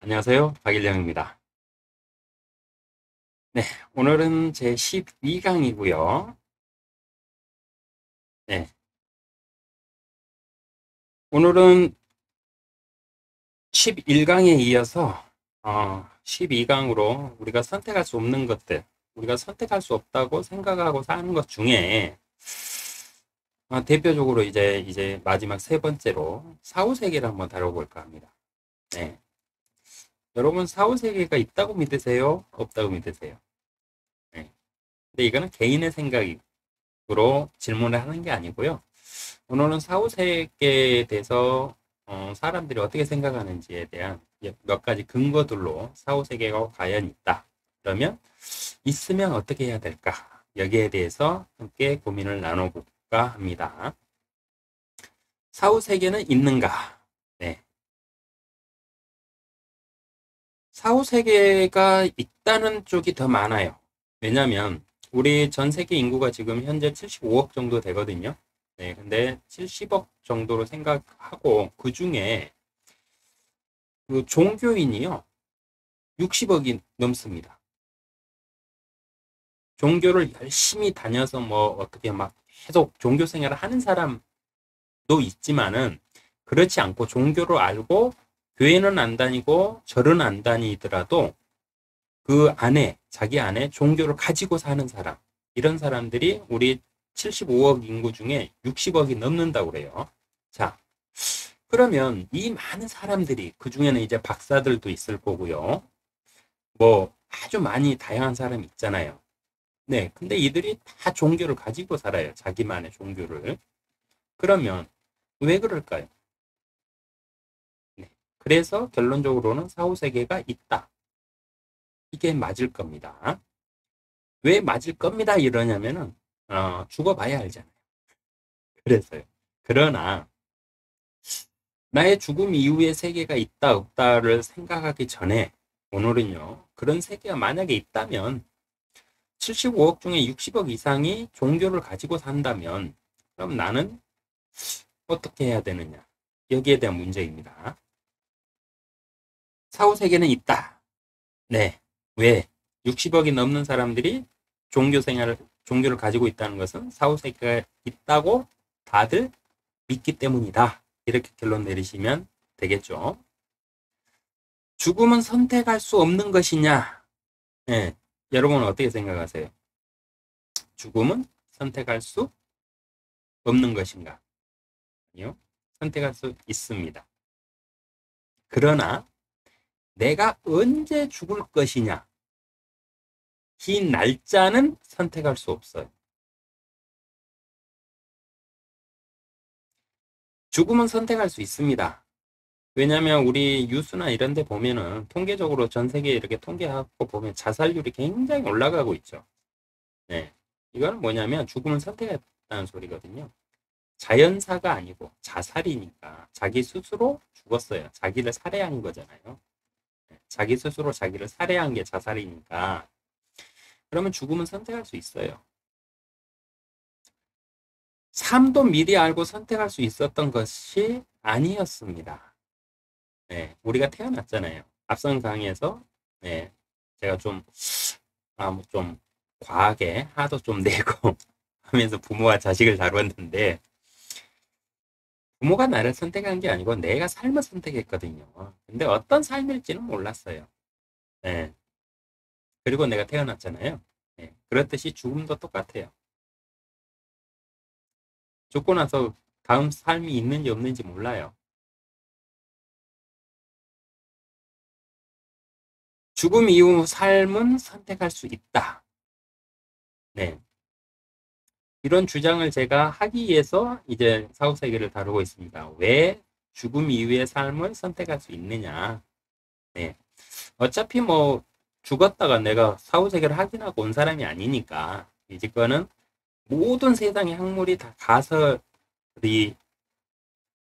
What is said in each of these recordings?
안녕하세요. 박일영입니다. 네, 오늘은 제 12강이고요. 네, 오늘은 11강에 이어서 12강으로 우리가 선택할 수 없는 것들, 우리가 선택할 수 없다고 생각하고 사는 것 중에 대표적으로 이제 마지막 세 번째로 사후세계를 한번 다뤄볼까 합니다. 네, 여러분 사후세계가 있다고 믿으세요? 없다고 믿으세요? 네, 근데 이거는 개인의 생각으로 질문을 하는 게 아니고요. 오늘은 사후세계에 대해서 사람들이 어떻게 생각하는지에 대한 몇 가지 근거들로 사후세계가 과연 있다. 그러면 있으면 어떻게 해야 될까? 여기에 대해서 함께 고민을 나눠볼까 합니다. 사후세계는 있는가? 네. 사후세계가 있다는 쪽이 더 많아요. 왜냐하면 우리 전 세계 인구가 지금 현재 75억 정도 되거든요. 네, 근데 70억 정도로 생각하고 그 중에 그 종교인이요 60억이 넘습니다. 종교를 열심히 다녀서 뭐 어떻게 막 계속 종교 생활을 하는 사람도 있지만은 그렇지 않고 종교를 알고 교회는 안 다니고 절은 안 다니더라도 그 안에 자기 안에 종교를 가지고 사는 사람 이런 사람들이 우리 75억 인구 중에 60억이 넘는다고 그래요. 자, 그러면 이 많은 사람들이 그 중에는 이제 박사들도 있을 거고요. 뭐 아주 많이 다양한 사람이 있잖아요. 네, 근데 이들이 다 종교를 가지고 살아요. 자기만의 종교를. 그러면 왜 그럴까요? 네. 그래서 결론적으로는 사후세계가 있다. 이게 맞을 겁니다. 왜 맞을 겁니다 이러냐면은 죽어봐야 알잖아요. 그래서요. 그러나 나의 죽음 이후의 세계가 있다 없다를 생각하기 전에 오늘은요. 그런 세계가 만약에 있다면 75억 중에 60억 이상이 종교를 가지고 산다면 그럼 나는 어떻게 해야 되느냐? 여기에 대한 문제입니다. 사후세계는 있다. 네. 왜? 60억이 넘는 사람들이 종교를 가지고 있다는 것은 사후세계가 있다고 다들 믿기 때문이다. 이렇게 결론 내리시면 되겠죠. 죽음은 선택할 수 없는 것이냐? 네. 여러분은 어떻게 생각하세요? 죽음은 선택할 수 없는 것인가? 아니요. 선택할 수 있습니다. 그러나 내가 언제 죽을 것이냐? 이 날짜는 선택할 수 없어요. 죽음은 선택할 수 있습니다. 왜냐하면 우리 뉴스나 이런 데 보면은 통계적으로 전 세계에 이렇게 통계하고 보면 자살률이 굉장히 올라가고 있죠. 네. 이건 뭐냐면 죽음을 선택했다는 소리거든요. 자연사가 아니고 자살이니까 자기 스스로 죽었어요. 자기를 살해한 거잖아요. 네. 자기 스스로 자기를 살해한 게 자살이니까 그러면 죽음은 선택할 수 있어요. 삶도 미리 알고 선택할 수 있었던 것이 아니었습니다. 네, 우리가 태어났잖아요. 앞선 강의에서 네, 제가 좀 과하게 화도 좀 내고 하면서 부모와 자식을 다뤘는데 부모가 나를 선택한 게 아니고 내가 삶을 선택했거든요. 근데 어떤 삶일지는 몰랐어요. 네, 그리고 내가 태어났잖아요. 네, 그렇듯이 죽음도 똑같아요. 죽고 나서 다음 삶이 있는지 없는지 몰라요. 죽음 이후 삶은 선택할 수 있다. 네. 이런 주장을 제가 하기 위해서 이제 사후세계를 다루고 있습니다. 왜 죽음 이후의 삶을 선택할 수 있느냐. 네. 어차피 뭐 죽었다가 내가 사후세계를 확인하고 온 사람이 아니니까 이제거는 모든 세상의 학문이 다 가설이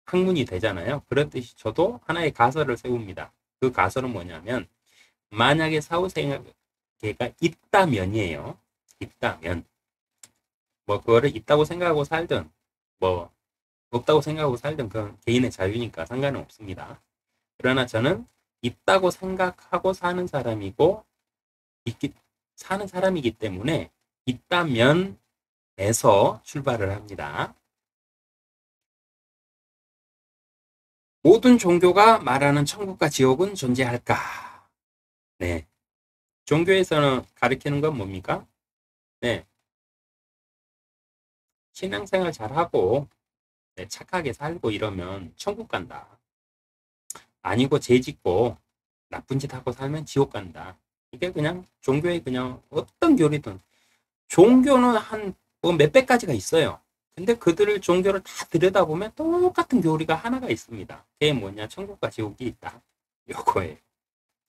학문이 되잖아요. 그렇듯이 저도 하나의 가설을 세웁니다. 그 가설은 뭐냐면 만약에 사후세계가 있다면이에요. 있다면 뭐 그거를 있다고 생각하고 살든 뭐 없다고 생각하고 살든 그건 개인의 자유니까 상관은 없습니다. 그러나 저는 있다고 생각하고 사는 사람이고, 사는 사람이기 때문에 있다면에서 출발을 합니다. 모든 종교가 말하는 천국과 지옥은 존재할까? 네. 종교에서는 가르치는 건 뭡니까? 네. 신앙생활 잘하고, 네, 착하게 살고 이러면 천국 간다. 아니고 죄 짓고 나쁜 짓 하고 살면 지옥 간다. 이게 그냥 종교의 그냥 어떤 교리든 종교는 한 뭐 몇백 가지가 있어요. 근데 그들을 종교를 다 들여다보면 똑같은 교리가 하나가 있습니다. 그게 뭐냐? 천국과 지옥이 있다. 요거예요.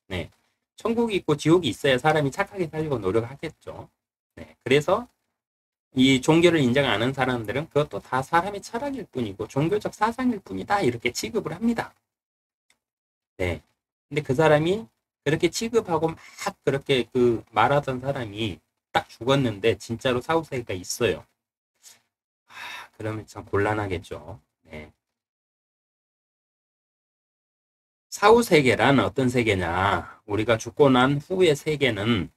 네. 천국이 있고 지옥이 있어야 사람이 착하게 살려고 노력하겠죠. 네. 그래서 이 종교를 인정 안 하는 사람들은 그것도 다 사람의 철학일 뿐이고 종교적 사상일 뿐이다. 이렇게 취급을 합니다. 네. 근데 그 사람이 그렇게 취급하고 막 그렇게 그 말하던 사람이 딱 죽었는데 진짜로 사후세계가 있어요. 그러면 참 곤란하겠죠. 네. 사후세계란 어떤 세계냐? 우리가 죽고 난 후의 세계는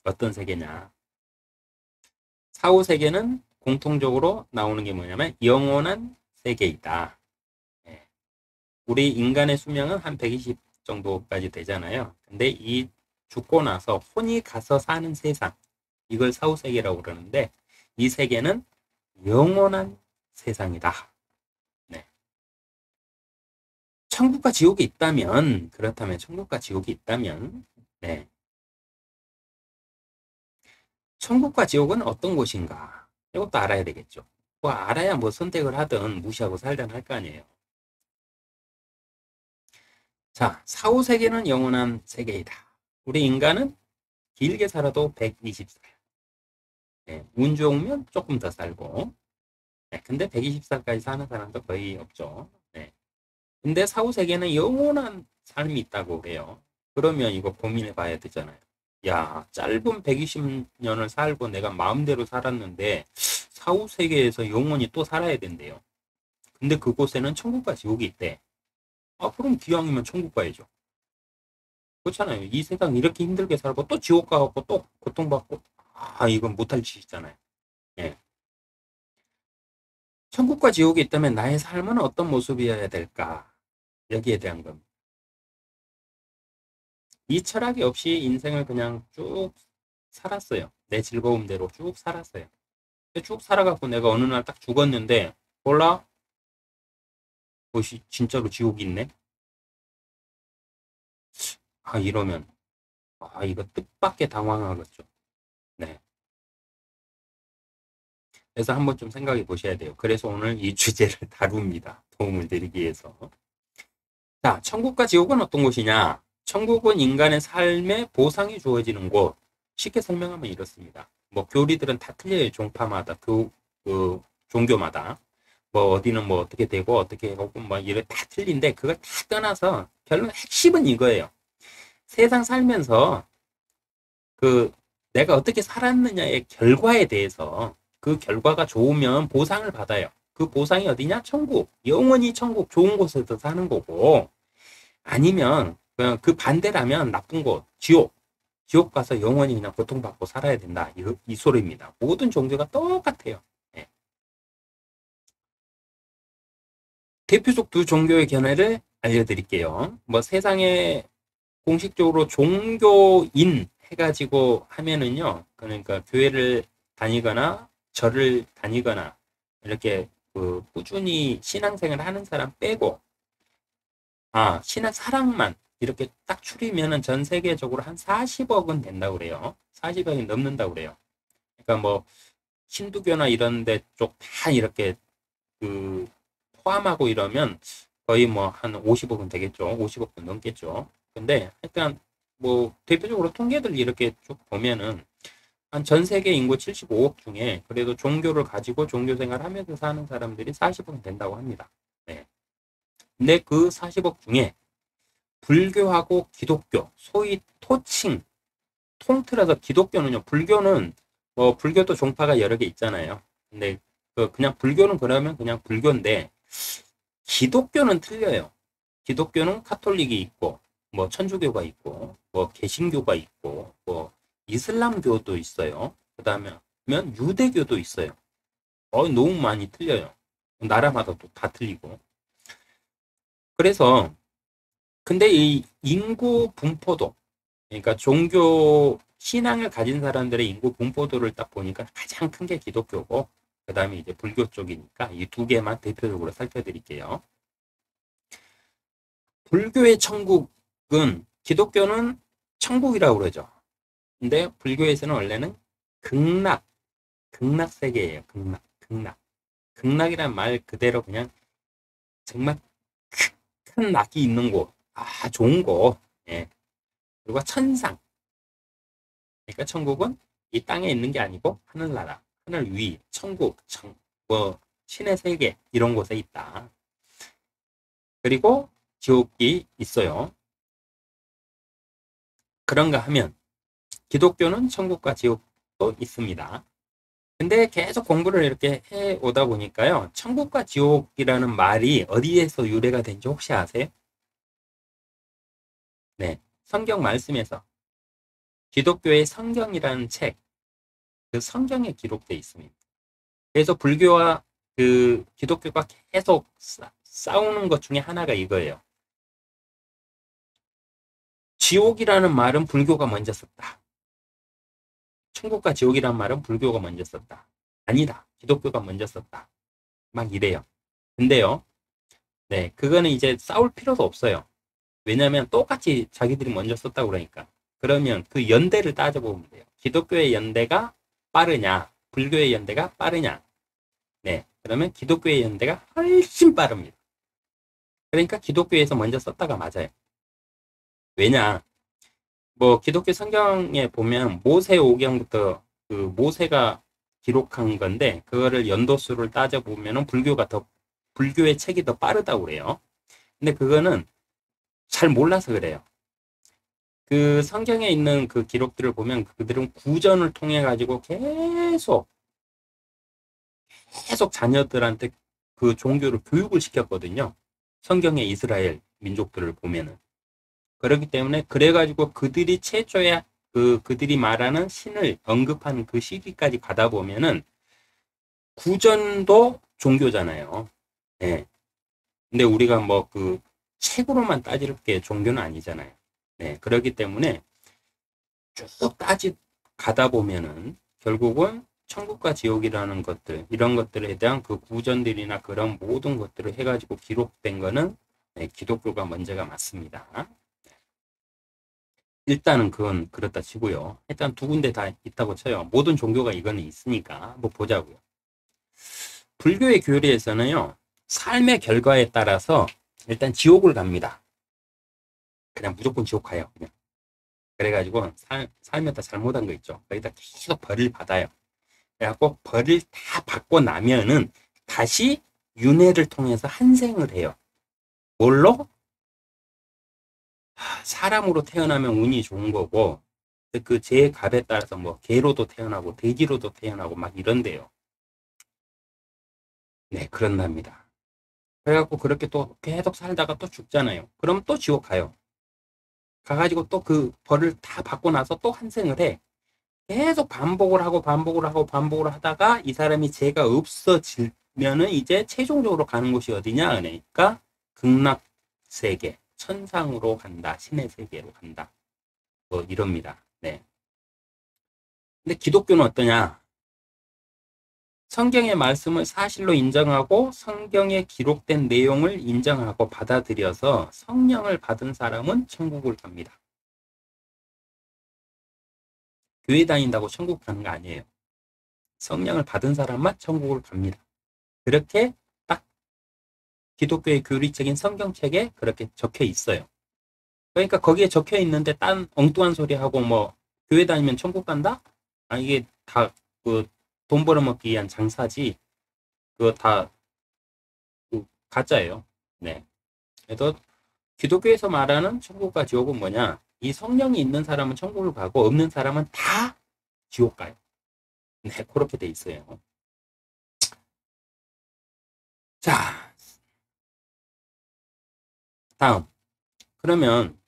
어떤 세계냐? 사후세계는 공통적으로 나오는 게 뭐냐면 영원한 세계이다. 네. 우리 인간의 수명은 한 120 정도까지 되잖아요. 근데 이 죽고 나서 혼이 가서 사는 세상, 이걸 사후세계라고 그러는데 이 세계는 영원한 세상이다. 네. 천국과 지옥이 있다면, 그렇다면 천국과 지옥이 있다면, 네. 천국과 지옥은 어떤 곳인가? 이것도 알아야 되겠죠. 뭐 알아야 뭐 선택을 하든 무시하고 살든 할 거 아니에요. 자, 사후세계는 영원한 세계이다. 우리 인간은 길게 살아도 120살. 네, 운 좋으면 조금 더 살고. 네, 근데 120살까지 사는 사람도 거의 없죠. 네. 근데 사후세계는 영원한 삶이 있다고 그래요. 그러면 이거 고민해 봐야 되잖아요. 야, 짧은 120년을 살고 내가 마음대로 살았는데 사후세계에서 영원히 또 살아야 된대요. 근데 그곳에는 천국과 지옥이 있대. 아, 그럼 기왕이면 천국 가야죠. 그렇잖아요. 이 세상 이렇게 힘들게 살고 또 지옥 가고 또 고통받고, 아, 이건 못할 짓이잖아요. 예. 천국과 지옥이 있다면 나의 삶은 어떤 모습이어야 될까? 여기에 대한 겁니다. 이 철학이 없이 인생을 그냥 쭉 살았어요. 내 즐거움대로 쭉 살았어요. 쭉 살아갖고 내가 어느 날 딱 죽었는데, 몰라? 그것이 진짜로 지옥이 있네? 아, 이러면, 아, 이거 뜻밖의 당황하겠죠. 네. 그래서 한번 좀 생각해 보셔야 돼요. 그래서 오늘 이 주제를 다룹니다. 도움을 드리기 위해서. 자, 천국과 지옥은 어떤 곳이냐? 천국은 인간의 삶에 보상이 주어지는 곳. 쉽게 설명하면 이렇습니다. 뭐 교리들은 다 틀려요. 종파마다, 그 종교마다. 뭐 어디는 뭐 어떻게 되고 어떻게 하고 뭐 이래 다 틀린데 그걸 다 떠나서 결론 핵심은 이거예요. 세상 살면서 그 내가 어떻게 살았느냐의 결과에 대해서 그 결과가 좋으면 보상을 받아요. 그 보상이 어디냐? 천국. 영원히 천국 좋은 곳에서 사는 거고 아니면 그냥 그 반대라면 나쁜 곳, 지옥. 지옥 가서 영원히 그냥 고통받고 살아야 된다. 이 소리입니다. 모든 종교가 똑같아요. 예. 대표적 두 종교의 견해를 알려드릴게요. 뭐 세상에 공식적으로 종교인 해가지고 하면은요, 그러니까 교회를 다니거나 절을 다니거나 이렇게 그 꾸준히 신앙생활 하는 사람 빼고, 아, 신앙 사랑만 이렇게 딱 추리면은 전 세계적으로 한 40억은 된다고 그래요. 40억이 넘는다고 그래요. 그러니까 뭐 힌두교나 이런 데 쪽 다 이렇게 그 포함하고 이러면 거의 뭐 한 50억은 되겠죠. 50억은 넘겠죠. 근데 일단 뭐 대표적으로 통계들 이렇게 쭉 보면은 한 전 세계 인구 75억 중에 그래도 종교를 가지고 종교 생활 하면서 사는 사람들이 40억 된다고 합니다. 네. 근데 그 40억 중에 불교하고 기독교, 소위 토칭, 통틀어서 기독교는요, 불교는 뭐 불교도 종파가 여러 개 있잖아요. 근데 그냥 불교는 그러면 그냥 불교인데 기독교는 틀려요. 기독교는 카톨릭이 있고 뭐 천주교가 있고, 뭐 개신교가 있고, 뭐 이슬람교도 있어요. 그다음에 유대교도 있어요. 너무 많이 틀려요. 나라마다 또 다 틀리고. 그래서 근데 이 인구 분포도, 그러니까 종교 신앙을 가진 사람들의 인구 분포도를 딱 보니까 가장 큰 게 기독교고, 그 다음에 이제 불교 쪽이니까 이 두 개만 대표적으로 살펴드릴게요. 불교의 천국은, 기독교는 천국이라고 그러죠. 근데 불교에서는 원래는 극락, 극락 세계예요. 극락, 극락. 극락이란 말 그대로 그냥 정말 큰 낙이 있는 곳, 좋은 곳. 예. 그리고 천상. 그러니까 천국은 이 땅에 있는 게 아니고 하늘나라, 하늘 위, 천국, 뭐 신의 세계 이런 곳에 있다. 그리고 지옥이 있어요. 그런가 하면 기독교는 천국과 지옥도 있습니다. 근데 계속 공부를 이렇게 해 오다 보니까요, 천국과 지옥이라는 말이 어디에서 유래가 된지 혹시 아세요? 네, 성경 말씀에서, 기독교의 성경이라는 책, 그 성경에 기록되어 있습니다. 그래서 불교와 그 기독교가 계속 싸우는 것 중에 하나가 이거예요. 지옥이라는 말은 불교가 먼저 썼다. 천국과 지옥이라는 말은 불교가 먼저 썼다. 아니다. 기독교가 먼저 썼다. 막 이래요. 근데요, 네, 그거는 이제 싸울 필요도 없어요. 왜냐하면 똑같이 자기들이 먼저 썼다고 그러니까. 그러면 그 연대를 따져보면 돼요. 기독교의 연대가 빠르냐, 불교의 연대가 빠르냐. 네, 그러면 기독교의 연대가 훨씬 빠릅니다. 그러니까 기독교에서 먼저 썼다가 맞아요. 왜냐, 뭐 기독교 성경에 보면 모세오경부터 그 모세가 기록한 건데, 그거를 연도수를 따져보면 불교의 책이 더 빠르다고 그래요. 근데 그거는 잘 몰라서 그래요. 그 성경에 있는 그 기록들을 보면 그들은 구전을 통해 가지고 계속 자녀들한테 그 종교를 교육을 시켰거든요. 성경의 이스라엘 민족들을 보면은. 그렇기 때문에 그래가지고 그들이 최초에 그들이 말하는 신을 언급하는 그 시기까지 가다 보면은 구전도 종교잖아요. 네. 근데 우리가 뭐 그 책으로만 따질 게 종교는 아니잖아요. 네. 그렇기 때문에 쭉 가다 보면은 결국은 천국과 지옥이라는 것들, 이런 것들에 대한 그 구전들이나 그런 모든 것들을 해가지고 기록된 거는, 네, 기독교가 먼저가 맞습니다. 일단은 그건 그렇다 치고요. 일단 두 군데 다 있다고 쳐요. 모든 종교가 이거는 있으니까 한번 보자고요. 불교의 교리에서는요, 삶의 결과에 따라서 일단 지옥을 갑니다. 그냥 무조건 지옥 가요. 그냥. 그래가지고 삶에다 잘못한 거 있죠. 거기다 계속 벌을 받아요. 그래갖고 벌을 다 받고 나면은 다시 윤회를 통해서 한생을 해요. 뭘로? 사람으로 태어나면 운이 좋은 거고, 그 제 값에 따라서 뭐 개로도 태어나고 돼지로도 태어나고 막 이런데요. 네, 그런답니다. 그래갖고 그렇게 또 계속 살다가 또 죽잖아요. 그럼 또 지옥 가요. 가가지고 또 그 벌을 다 받고 나서 또 한생을 해. 계속 반복을 하고 반복을 하고 반복을 하다가 이 사람이 죄가 없어지면은 이제 최종적으로 가는 곳이 어디냐? 그러니까 극락세계, 천상으로 간다, 신의 세계로 간다. 뭐 이럽니다. 네. 근데 기독교는 어떠냐? 성경의 말씀을 사실로 인정하고 성경에 기록된 내용을 인정하고 받아들여서 성령을 받은 사람은 천국을 갑니다. 교회 다닌다고 천국 가는 거 아니에요. 성령을 받은 사람만 천국을 갑니다. 그렇게 딱 기독교의 교리적인 성경책에 그렇게 적혀 있어요. 그러니까 거기에 적혀 있는데 딴 엉뚱한 소리 하고 뭐 교회 다니면 천국 간다? 이게 다 그 돈 벌어먹기 위한 장사지. 그거 다 가짜예요. 네. 그래서 기독교에서 말하는 천국과 지옥은 뭐냐? 이 성령이 있는 사람은 천국을 가고 없는 사람은 다 지옥 가요. 네, 그렇게 돼 있어요. 자, 다음. 그러면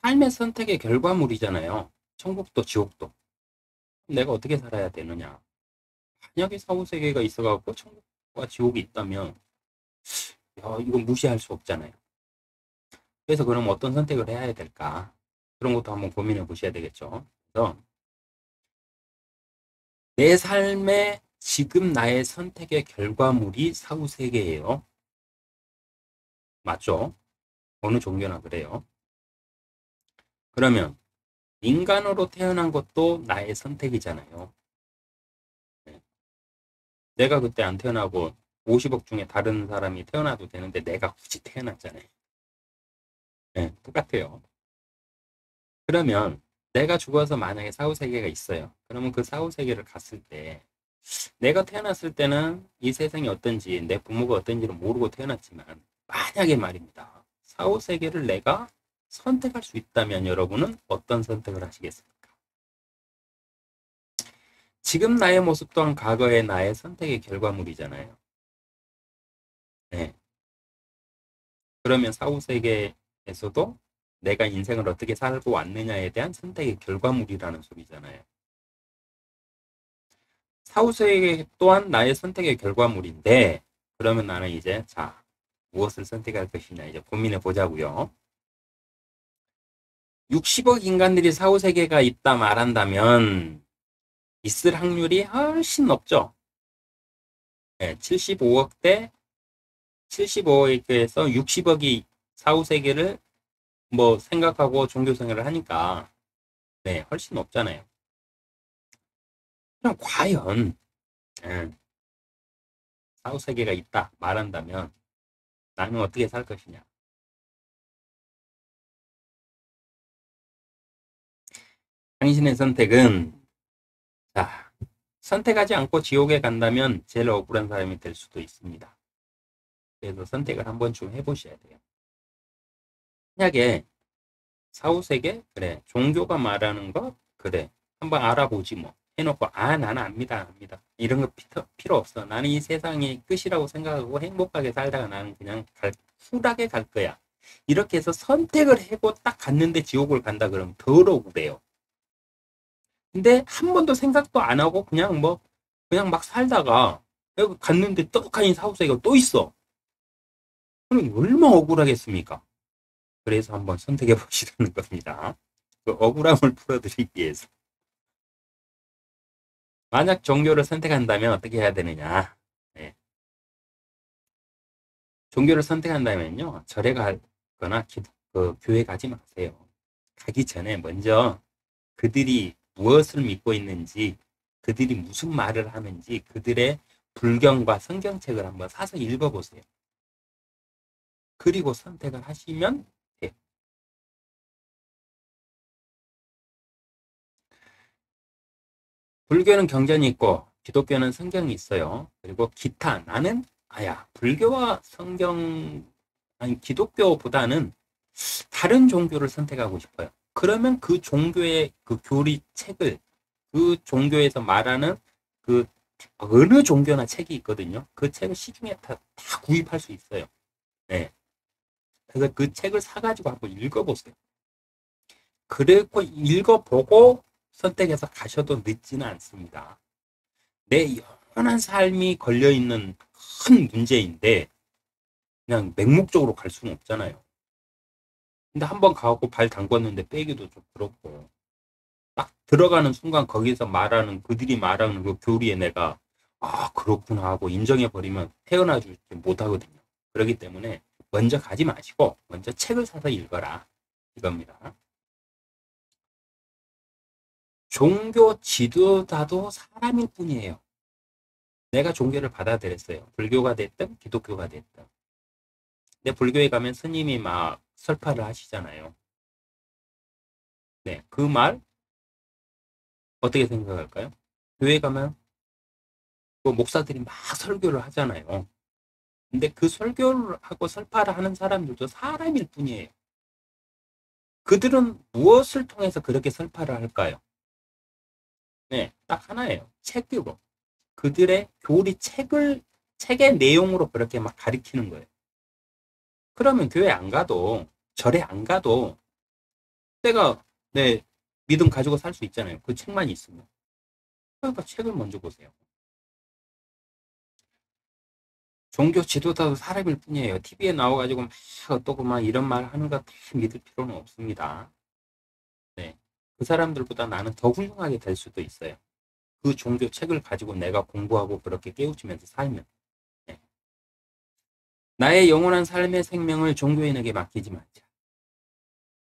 삶의 선택의 결과물이잖아요. 천국도 지옥도. 내가 어떻게 살아야 되느냐. 만약에 사후세계가 있어갖고 천국과 지옥이 있다면 이건 무시할 수 없잖아요. 그래서 그럼 어떤 선택을 해야 될까? 그런 것도 한번 고민해 보셔야 되겠죠. 그래서 내 삶의 지금 나의 선택의 결과물이 사후세계예요. 맞죠? 어느 종교나 그래요. 그러면 인간으로 태어난 것도 나의 선택이잖아요. 네. 내가 그때 안 태어나고 50억 중에 다른 사람이 태어나도 되는데 내가 굳이 태어났잖아요. 네, 똑같아요. 그러면 내가 죽어서 만약에 사후세계가 있어요. 그러면 그 사후세계를 갔을 때 내가 태어났을 때는 이 세상이 어떤지 내 부모가 어떤지를 모르고 태어났지만 만약에 말입니다. 사후세계를 내가 선택할 수 있다면 여러분은 어떤 선택을 하시겠습니까? 지금 나의 모습 또한 과거의 나의 선택의 결과물이잖아요. 네. 그러면 사후세계에서도 내가 인생을 어떻게 살고 왔느냐에 대한 선택의 결과물이라는 소리잖아요. 사후세계 또한 나의 선택의 결과물인데 그러면 나는 이제 무엇을 선택할 것이냐 이제 고민해 보자고요. 60억 인간들이 사후세계가 있다 말한다면 있을 확률이 훨씬 높죠. 네, 75억 대 75억에서 60억이 사후세계를 뭐 생각하고 종교생활을 하니까 네, 훨씬 높잖아요. 그럼 과연 사후세계가 있다 말한다면 나는 어떻게 살 것이냐. 당신의 선택은 선택하지 않고 지옥에 간다면 제일 억울한 사람이 될 수도 있습니다. 그래서 선택을 한 번쯤 해보셔야 돼요. 만약에 사후세계? 그래. 종교가 말하는 거? 그래. 한번 알아보지 뭐. 해놓고 나는 압니다. 이런 거 필요 없어. 나는 이 세상이 끝이라고 생각하고 행복하게 살다가 나는 그냥 쿨하게 갈 거야. 이렇게 해서 선택을 하고 딱 갔는데 지옥을 간다 그러면 덜 억울해요. 근데 한 번도 생각도 안 하고 그냥 막 살다가 여기 갔는데 떡하니 사후세계가 또 있어. 그럼 얼마나 억울하겠습니까? 그래서 한번 선택해 보시라는 겁니다. 그 억울함을 풀어드리기 위해서. 만약 종교를 선택한다면 어떻게 해야 되느냐? 네. 종교를 선택한다면요, 절에 가거나 교회 가지 마세요. 가기 전에 먼저 그들이 무엇을 믿고 있는지, 그들이 무슨 말을 하는지, 그들의 불경과 성경책을 한번 사서 읽어보세요. 그리고 선택을 하시면 돼요. 불교는 경전이 있고 기독교는 성경이 있어요. 그리고 기타 나는 불교와 성경 아니 기독교보다는 다른 종교를 선택하고 싶어요. 그러면 그 종교의 그 교리 책을 그 종교에서 말하는 그 어느 종교나 책이 있거든요. 그 책을 시중에 다 구입할 수 있어요. 네. 그래서 그 책을 사가지고 한번 읽어보세요. 그리고 읽어보고 선택해서 가셔도 늦지는 않습니다. 내 영원한 삶이 걸려있는 큰 문제인데 그냥 맹목적으로 갈 수는 없잖아요. 근데 한번 가고 발 담궜는데 빼기도 좀 그렇고 딱 들어가는 순간 거기서 그들이 말하는 그 교리에 내가 그렇구나 하고 인정해버리면 헤어나지 못하거든요. 그렇기 때문에 먼저 가지 마시고 먼저 책을 사서 읽어라 이겁니다. 종교 지도자도 사람일 뿐이에요. 내가 종교를 받아들였어요. 불교가 됐든 기독교가 됐든. 근데 불교에 가면 스님이 막 설파를 하시잖아요. 네, 그 말 어떻게 생각할까요? 교회 가면 그 목사들이 막 설교를 하잖아요. 근데 그 설교를 하고 설파를 하는 사람들도 사람일 뿐이에요. 그들은 무엇을 통해서 그렇게 설파를 할까요? 네, 딱 하나예요. 책으로. 그들의 교리 책의 내용으로 그렇게 막 가리키는 거예요. 그러면 교회 안 가도 절에 안 가도 내가 내 믿음 가지고 살 수 있잖아요. 그 책만 있으면. 그러니까 책을 먼저 보세요. 종교 지도자도 사람일 뿐이에요. TV에 나와가지고 막 어떠고 막 이런 말 하는 거 다 믿을 필요는 없습니다. 네. 그 사람들보다 나는 더 훌륭하게 될 수도 있어요. 그 종교 책을 가지고 내가 공부하고 그렇게 깨우치면서 살면. 네. 나의 영원한 삶의 생명을 종교인에게 맡기지 말자.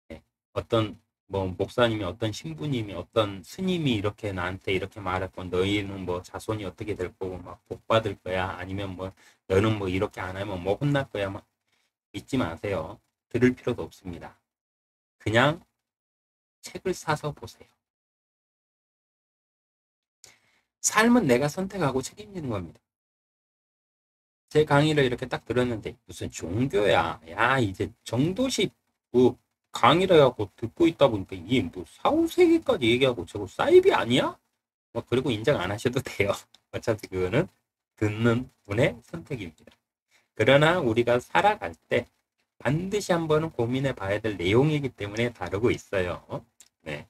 네. 어떤 뭐 목사님이 어떤 신부님이 어떤 스님이 이렇게 나한테 이렇게 말했고 너희는 뭐 자손이 어떻게 될 거고 막 복 받을 거야 아니면 뭐 너는 뭐 이렇게 안 하면 뭐 혼날 거야 막 믿지 마세요. 들을 필요도 없습니다. 그냥 책을 사서 보세요. 삶은 내가 선택하고 책임지는 겁니다. 제 강의를 이렇게 딱 들었는데 무슨 종교야. 야 이제 정도씩 뭐 강의를 해갖고 듣고 있다 보니까 이게 뭐 사후세계까지 얘기하고 저거 사이비 아니야? 뭐 그리고 인정 안 하셔도 돼요. 어차피 그거는 듣는 분의 선택입니다. 그러나 우리가 살아갈 때 반드시 한번은 고민해 봐야 될 내용이기 때문에 다루고 있어요. 네.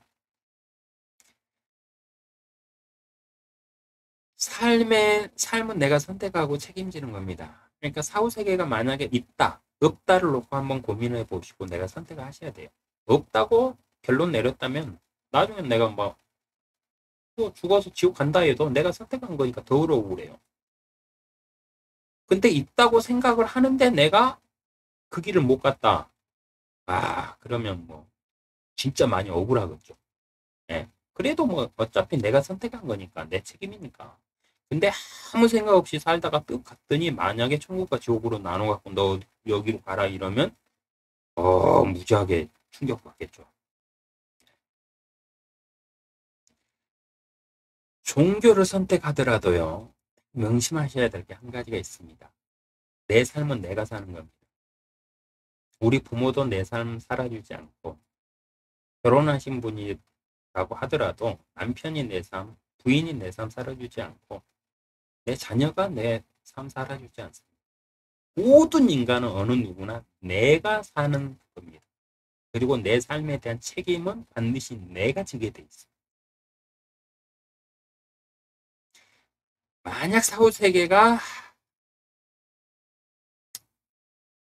삶은 내가 선택하고 책임지는 겁니다. 그러니까 사후세계가 만약에 있다, 없다를 놓고 한번 고민해 보시고 내가 선택을 하셔야 돼요. 없다고 결론 내렸다면 나중에 내가 또 죽어서 지옥 간다 해도 내가 선택한 거니까 더 억울해요. 근데 있다고 생각을 하는데 내가 그 길을 못 갔다. 그러면 뭐 진짜 많이 억울하겠죠. 예. 그래도 뭐 어차피 내가 선택한 거니까 내 책임이니까. 근데 아무 생각 없이 살다가 뚝 갔더니 만약에 천국과 지옥으로 나눠갖고 너 여기로 가라 이러면 무지하게 충격받겠죠. 종교를 선택하더라도요. 명심하셔야 될 게 한 가지가 있습니다. 내 삶은 내가 사는 겁니다. 우리 부모도 내 삶 살아주지 않고 결혼하신 분이라고 하더라도 남편이 내 삶, 부인이 내 삶 살아주지 않고 내 자녀가 내 삶 살아주지 않습니다. 모든 인간은 어느 누구나 내가 사는 겁니다. 그리고 내 삶에 대한 책임은 반드시 내가 지게 돼 있어요. 만약 사후세계가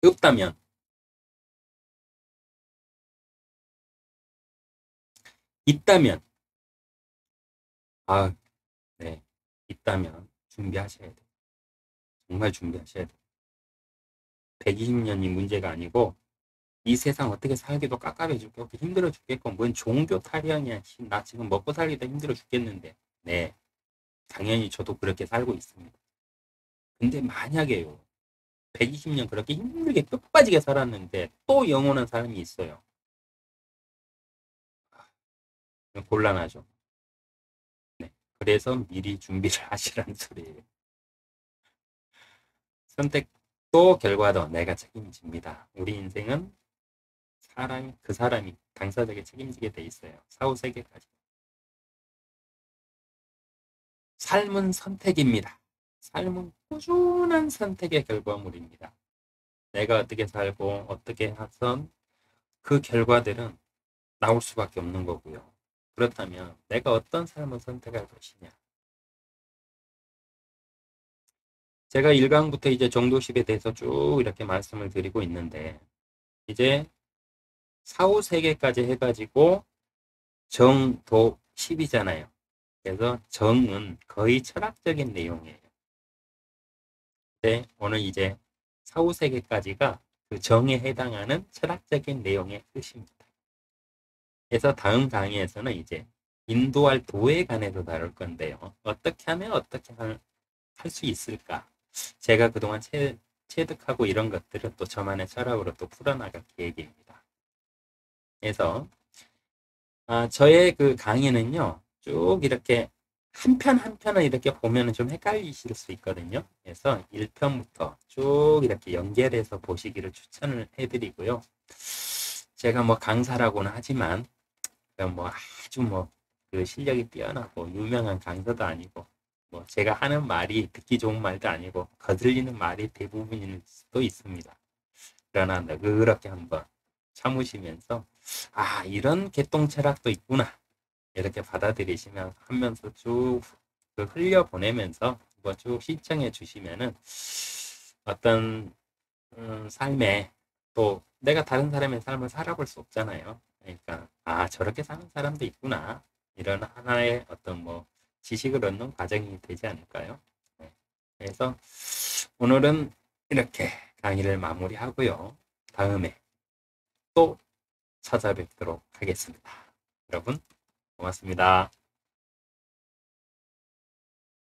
없다면 있다면 아, 네. 있다면 준비하셔야 돼요. 정말 준비하셔야 돼요. 120년이 문제가 아니고 이 세상 어떻게 살기도 깝깝해 죽겠고 힘들어 죽겠고 뭔 종교 타령이야. 나 지금 먹고 살기도 힘들어 죽겠는데. 네. 당연히 저도 그렇게 살고 있습니다. 근데 만약에요. 120년 그렇게 힘들게 끝빠지게 살았는데 또 영원한 사람이 있어요. 곤란하죠. 네. 그래서 미리 준비를 하시라는 소리예요. 선택도 결과도 내가 책임집니다. 우리 인생은 그 사람이 당사자에게 책임지게 돼 있어요. 사후 세계까지. 삶은 선택입니다. 삶은 꾸준한 선택의 결과물입니다. 내가 어떻게 살고 어떻게 하선 그 결과들은 나올 수밖에 없는 거고요. 그렇다면 내가 어떤 삶을 선택할 것이냐. 제가 1강부터 이제 정도십에 대해서 쭉 이렇게 말씀을 드리고 있는데 이제 사후 세계까지 해가지고 정도십이잖아요. 그래서 정은 거의 철학적인 내용이에요. 네, 오늘 이제 사후 세계까지가 그 정에 해당하는 철학적인 내용의 뜻입니다. 그래서 다음 강의에서는 이제 인도할 도에 관해서 다룰 건데요. 어떻게 하면 어떻게 할 수 있을까? 제가 그동안 체득하고 이런 것들을 또 저만의 철학으로 또 풀어나갈 계획입니다. 그래서 저의 그 강의는요. 쭉 이렇게 한 편 한 편을 이렇게 보면 좀 헷갈리실 수 있거든요. 그래서 1편부터 쭉 이렇게 연결해서 보시기를 추천을 해드리고요. 제가 뭐 강사라고는 하지만 뭐 아주 뭐 그 실력이 뛰어나고 유명한 강사도 아니고 뭐 제가 하는 말이 듣기 좋은 말도 아니고 거슬리는 말이 대부분일 수도 있습니다. 그러나 그렇게 한번 참으시면서 이런 개똥 철학도 있구나 이렇게 받아들이시면 하면서 쭉 흘려보내면서 뭐 쭉 신청해 주시면은 어떤 삶에 또 내가 다른 사람의 삶을 살아볼 수 없잖아요. 그러니까 저렇게 사는 사람도 있구나 이런 하나의 어떤 뭐 지식을 얻는 과정이 되지 않을까요? 네. 그래서 오늘은 이렇게 강의를 마무리하고요. 다음에 또 찾아뵙도록 하겠습니다. 여러분 고맙습니다.